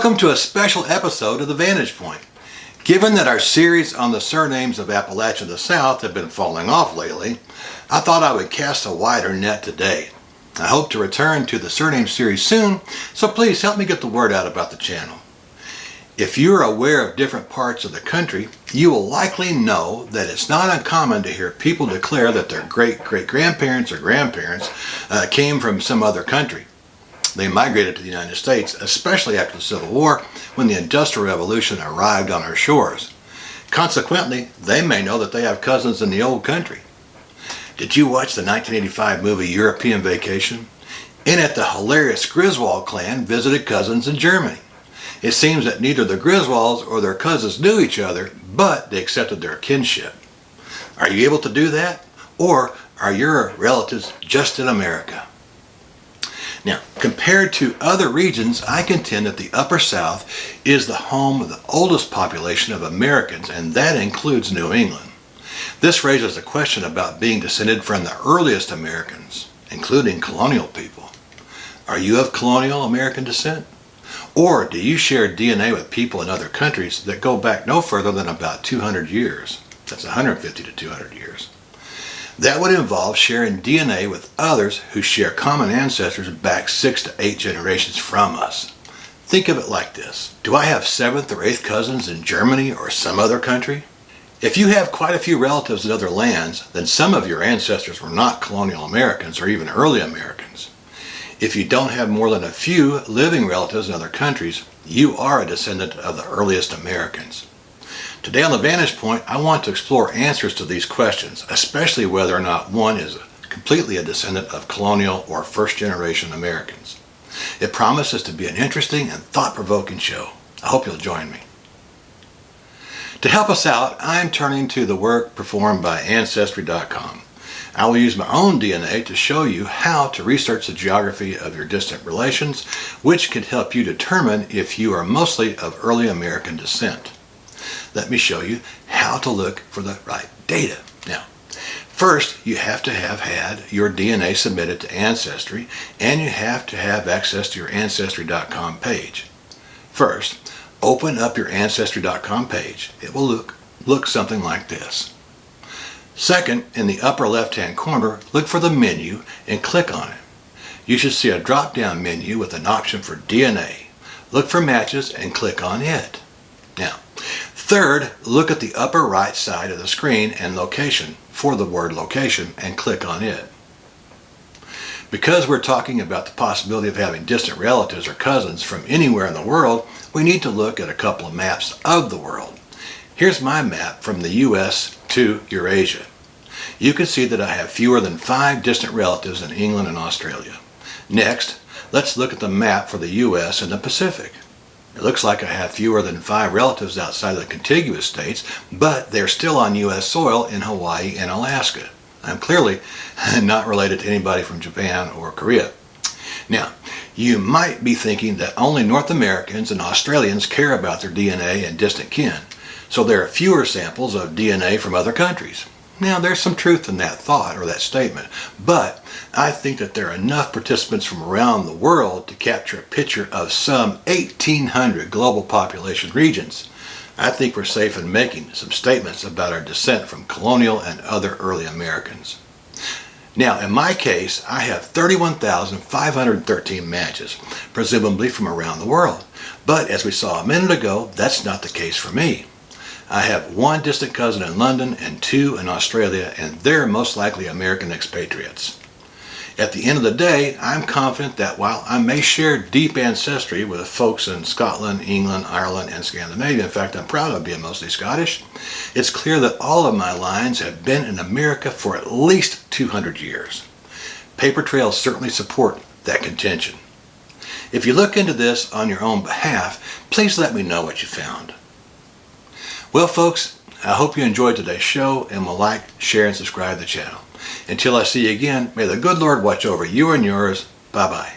Welcome to a special episode of the Vanntage Point. Given that our series on the surnames of Appalachia in the South have been falling off lately, I thought I would cast a wider net today. I hope to return to the surname series soon, so please help me get the word out about the channel. If you're aware of different parts of the country, you will likely know that it's not uncommon to hear people declare that their great-great-grandparents or grandparents came from some other country. They migrated to the United States, especially after the Civil War, when the Industrial Revolution arrived on our shores. Consequently, they may know that they have cousins in the old country. Did you watch the 1985 movie European Vacation? In it, the hilarious Griswold clan visited cousins in Germany. It seems that neither the Griswolds or their cousins knew each other, but they accepted their kinship. Are you able to do that? Or are your relatives just in America? Now, compared to other regions, I contend that the Upper South is the home of the oldest population of Americans, and that includes New England. This raises a question about being descended from the earliest Americans, including colonial people. Are you of colonial American descent? Or do you share DNA with people in other countries that go back no further than about 200 years? That's 150 to 200 years. That would involve sharing DNA with others who share common ancestors back 6 to 8 generations from us. Think of it like this. Do I have 7th or 8th cousins in Germany or some other country? If you have quite a few relatives in other lands, then some of your ancestors were not colonial Americans or even early Americans. If you don't have more than a few living relatives in other countries, you are a descendant of the earliest Americans. Today on the Vanntage Point, I want to explore answers to these questions, especially whether or not one is completely a descendant of colonial or first-generation Americans. It promises to be an interesting and thought-provoking show. I hope you'll join me. To help us out, I'm turning to the work performed by Ancestry.com. I will use my own DNA to show you how to research the geography of your distant relations, which can help you determine if you are mostly of early American descent. Let me show you how to look for the right data. Now, first, you have to have had your DNA submitted to Ancestry, and you have to have access to your Ancestry.com page. First, open up your Ancestry.com page. It will look something like this. Second, in the upper left-hand corner, look for the menu and click on it. You should see a drop-down menu with an option for DNA. Look for matches and click on it. Now, third, look at the upper right side of the screen and location for the word location and click on it. Because we're talking about the possibility of having distant relatives or cousins from anywhere in the world, we need to look at a couple of maps of the world. Here's my map from the US to Eurasia. You can see that I have fewer than 5 distant relatives in England and Australia. Next, let's look at the map for the US and the Pacific. It looks like I have fewer than 5 relatives outside of the contiguous states, but they're still on US soil in Hawaii and Alaska. I'm clearly not related to anybody from Japan or Korea. Now, you might be thinking that only North Americans and Australians care about their DNA and distant kin, so there are fewer samples of DNA from other countries. Now, there's some truth in that thought or that statement, but I think that there are enough participants from around the world to capture a picture of some 1,800 global population regions. I think we're safe in making some statements about our descent from colonial and other early Americans. Now, in my case, I have 31,513 matches, presumably from around the world. But as we saw a minute ago, that's not the case for me. I have 1 distant cousin in London and 2 in Australia, and they're most likely American expatriates. At the end of the day, I'm confident that while I may share deep ancestry with folks in Scotland, England, Ireland, and Scandinavia, in fact, I'm proud of being mostly Scottish, it's clear that all of my lines have been in America for at least 200 years. Paper trails certainly support that contention. If you look into this on your own behalf, please let me know what you found. Well, folks, I hope you enjoyed today's show and will like, share, and subscribe to the channel. Until I see you again, may the good Lord watch over you and yours. Bye-bye.